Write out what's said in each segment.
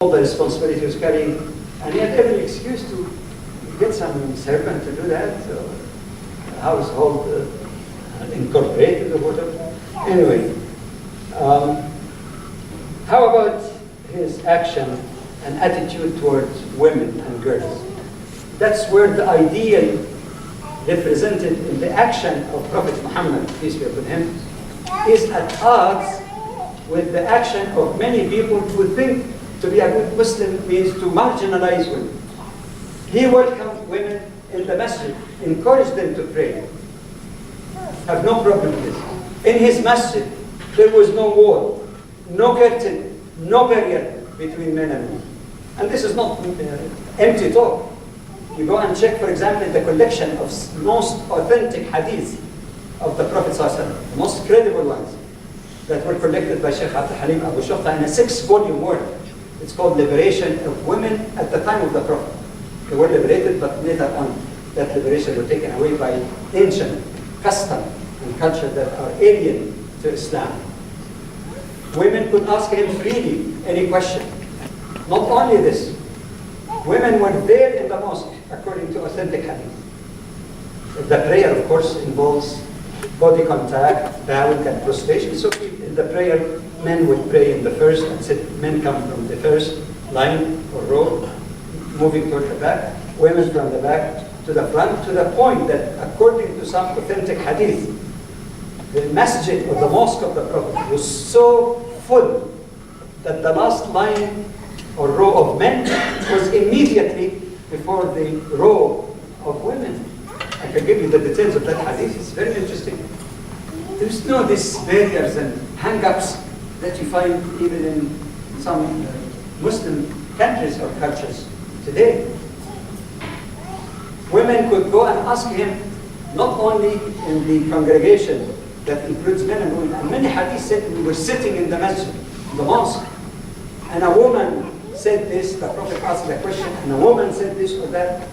all the responsibility he was carrying, and he had every excuse to get some servant to do that, household incorporated or whatever. Anyway, how about his action and attitude towards women and girls? That's where the ideal represented in the action of Prophet Muhammad, peace be upon him, is at odds with the action of many people who think to be a good Muslim means to marginalize women. He welcomed women in the masjid, encouraged them to pray. Have no problem with this. In his masjid, there was no wall, no curtain, no barrier between men and women. And this is not empty talk. You go and check, for example, the collection of most authentic hadiths of the Prophet ﷺ, the most credible ones that were collected by Sheikh Abdul Halim Abu Shafta in a 6-volume work. It's called Liberation of Women at the Time of the Prophet. They were liberated, but later on, that liberation was taken away by ancient custom and culture that are alien to Islam. Women could ask him freely any question. Not only this, women were there in the mosque, according to authentic hadith. The prayer, of course, involves body contact, bowing, and prostration. So in the prayer, men would pray in the first, and men come from the first line or row, moving toward the back, women from the back to the front, to the point that, according to some authentic hadith, the masjid or the mosque of the Prophet was so full that the last line or row of men was immediately before the row of women. I can give you the details of that hadith. It's very interesting. There's no these barriers and hang-ups that you find even in some Muslim countries or cultures today. Women could go and ask him, not only in the congregation that includes men and women, and many hadiths said we were sitting in the masjid, the mosque, and a woman said this, the Prophet asked the question, and a woman said this or that.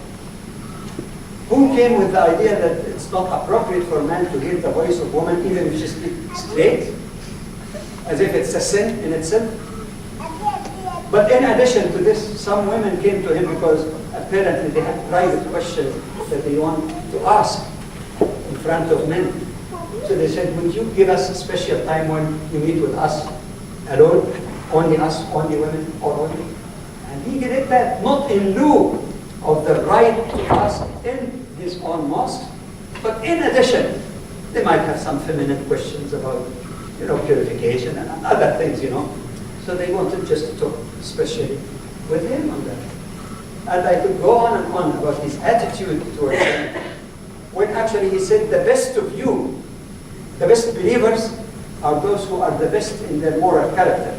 Who came with the idea that it's not appropriate for a man to hear the voice of woman even if she speaks straight? As if it's a sin in itself? But in addition to this, some women came to him because apparently they had private questions that they want to ask in front of men. So they said, would you give us a special time when you meet with us alone? Only us, only women, or only? And he did that, not in lieu of the right to ask in his own mosque, but in addition, they might have some feminine questions about, purification and other things, So they wanted just to talk especially with him on that. And I could go on and on about his attitude towards them, when actually he said, the best of you, the best believers, are those who are the best in their moral character.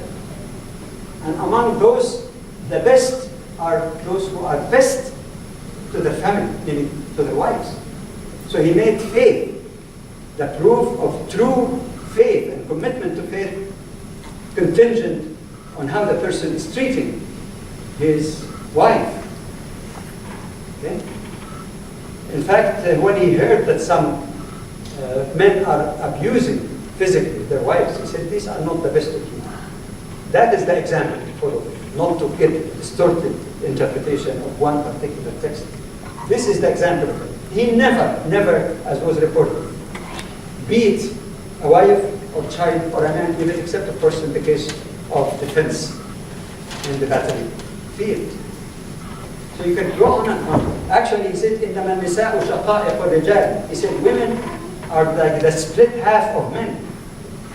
And among those, the best are those who are best to the family, meaning to the wives. So he made faith, the proof of true faith and commitment to faith, contingent on how the person is treating his wife. Okay? In fact, when he heard that some men are abusing physically their wives, he said, these are not the best of you. That is the example to follow, not to get distorted interpretation of one particular text. This is the example of it. He never, as was reported, beat a wife or child or a man, even except of course in the case of defense in the battlefield. So you can go on and on. Actually, he said, إِنَّمَا النِّسَاءُ شَقَائِقُ الرِّجَالِ. He said, women are like the split half of men.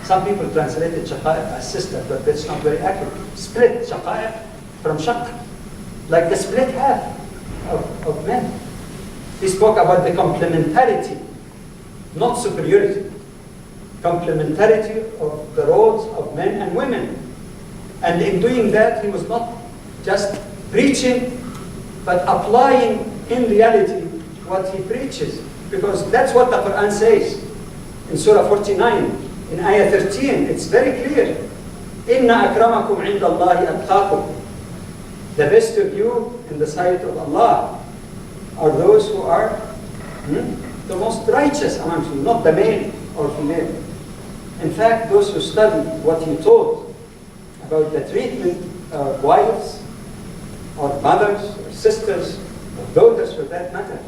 Some people translated shaqa'iq as sister, but that's not very accurate. Split, shaqa'iq, from shaq, like the split half of men. He spoke about the complementarity, not superiority. Complementarity of the roles of men and women. And in doing that, he was not just preaching, but applying in reality what he preaches. Because that's what the Quran says. In Surah 49, in Ayah 13, it's very clear. إِنَّ أَكْرَمَكُمْ عِنْدَ اللَّهِ أَتْقَاكُمْ. The best of you in the sight of Allah are those who are the most righteous amongst you, not the male or female. In fact, those who study what he taught about the treatment of wives mothers, or sisters, or daughters for that matter,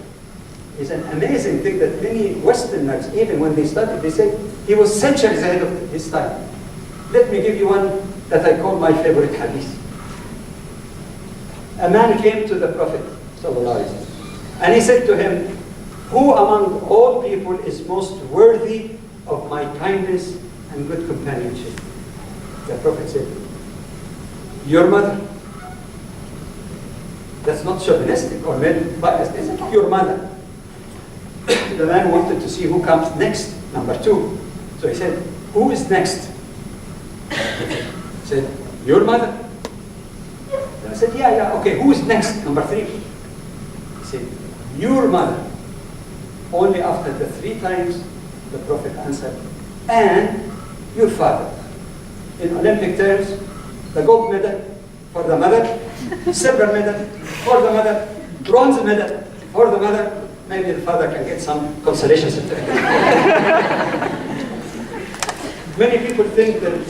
is an amazing thing that many Westerners, even when they study, they say he was centuries ahead of his time. Let me give you one that I call my favorite hadith. A man came to the Prophet ﷺ, and he said to him, who among all people is most worthy of my kindness and good companionship? The Prophet said, your mother. That's not chauvinistic or male biased. It's your mother. The man wanted to see who comes next, number 2. So he said, who is next? He said, your mother. I said, yeah, okay, who is next, number 3? He said, your mother. Only after the 3 times, the Prophet answered, and your father. In Olympic terms, the gold medal for the mother, silver medal for the mother, bronze medal for the mother. Maybe the father can get some consolation certificate. Many people think that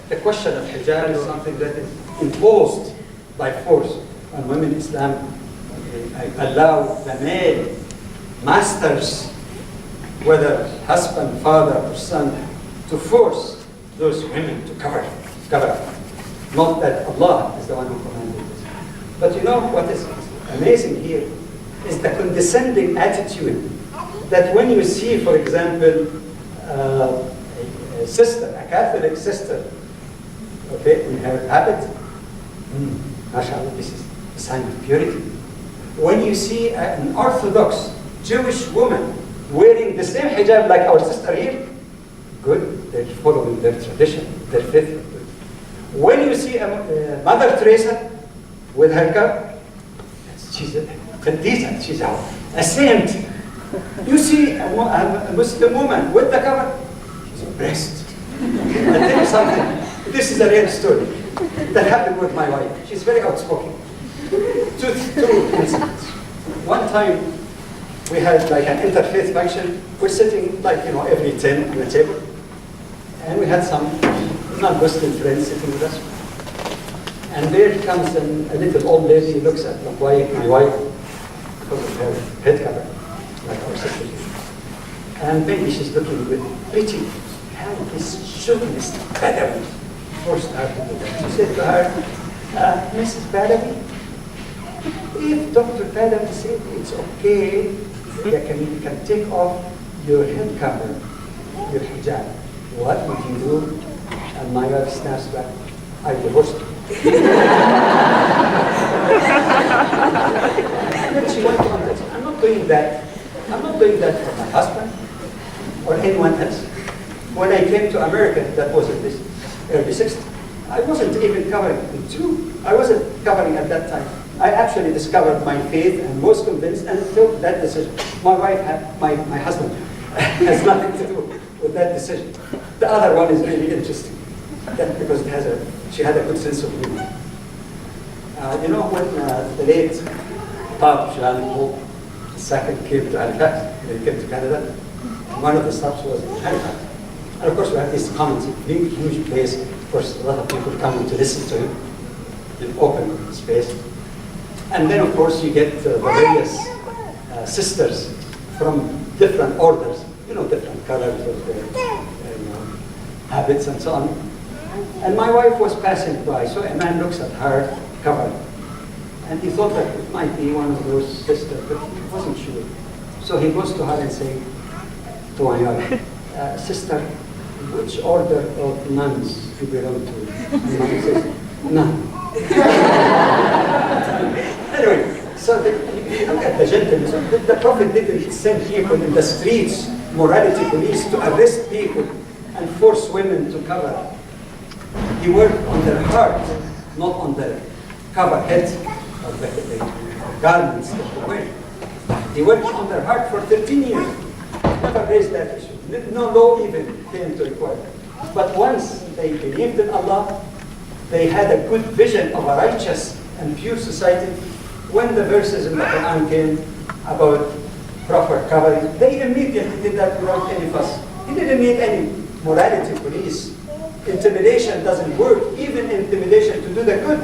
the question of hijab is something that is imposed by force on women. Islam allow the male masters, whether husband, father, or son, to force those women to cover up. Not that Allah is the one who commanded this. But you know what is amazing here is the condescending attitude that when you see, for example, a sister, a Catholic sister, okay, in her habit, mashallah, this is a sign of purity. When you see an Orthodox Jewish woman wearing the same hijab like our sister here, good, they're following their tradition, their faith. When you see a Mother Teresa with her cup, she's a Khadija, she's a saint. You see a Muslim woman with the cover, she's oppressed. I'll tell you something. This is a real story that happened with my wife. She's very outspoken. Two incidents. One time, we had like an interfaith function. We're sitting like, every 10 on the table. And we had some non-Muslim friends sitting with us. And there comes a little old lady, looks at my wife, because of her head cover, like our sister. And maybe she's looking with pity. How this chauvinist Badawi forced her to do that. She said to her, Mrs. Badawi, if Dr. Badawi said it's okay, you can take off your head cover, your hijab, what would you do? And my wife snaps back, I divorced her. Then she went on that. I'm not doing that for my husband or anyone else. When I came to America, that was in this early 60s, I wasn't even covering the Jew. I wasn't covering at that time. I actually discovered my faith and was convinced and took that decision. My wife my husband has nothing to do with that decision. The other one is really interesting, because she had a good sense of humor. When the late Pope Jamal Badawi came to Halifax, he came to Canada, one of the stops was in Halifax. And of course we had these comments, big, huge place. Of course, a lot of people coming to listen to him in open space. And then of course you get the various sisters from different orders, different colors of their habits and so on. And my wife was passing by, so a man looks at her cover, and he thought that it might be one of those sisters, but he wasn't sure. So he goes to her and says to my wife, sister, which order of nuns do you belong to? And my wife says, none. Anyway, so you look at the gentleness. The Prophet didn't send people in the streets, morality police, to arrest people and force women to cover. He worked on their heart, not on their cover heads or the garments that they wear. He worked on their heart for 13 years. Never raised that issue. No law even came to require it. But once they believed in Allah, they had a good vision of a righteous and pure society. When the verses in the Quran came about proper covering, they immediately did that without any fuss. He didn't need any morality police. Intimidation doesn't work, even intimidation to do the good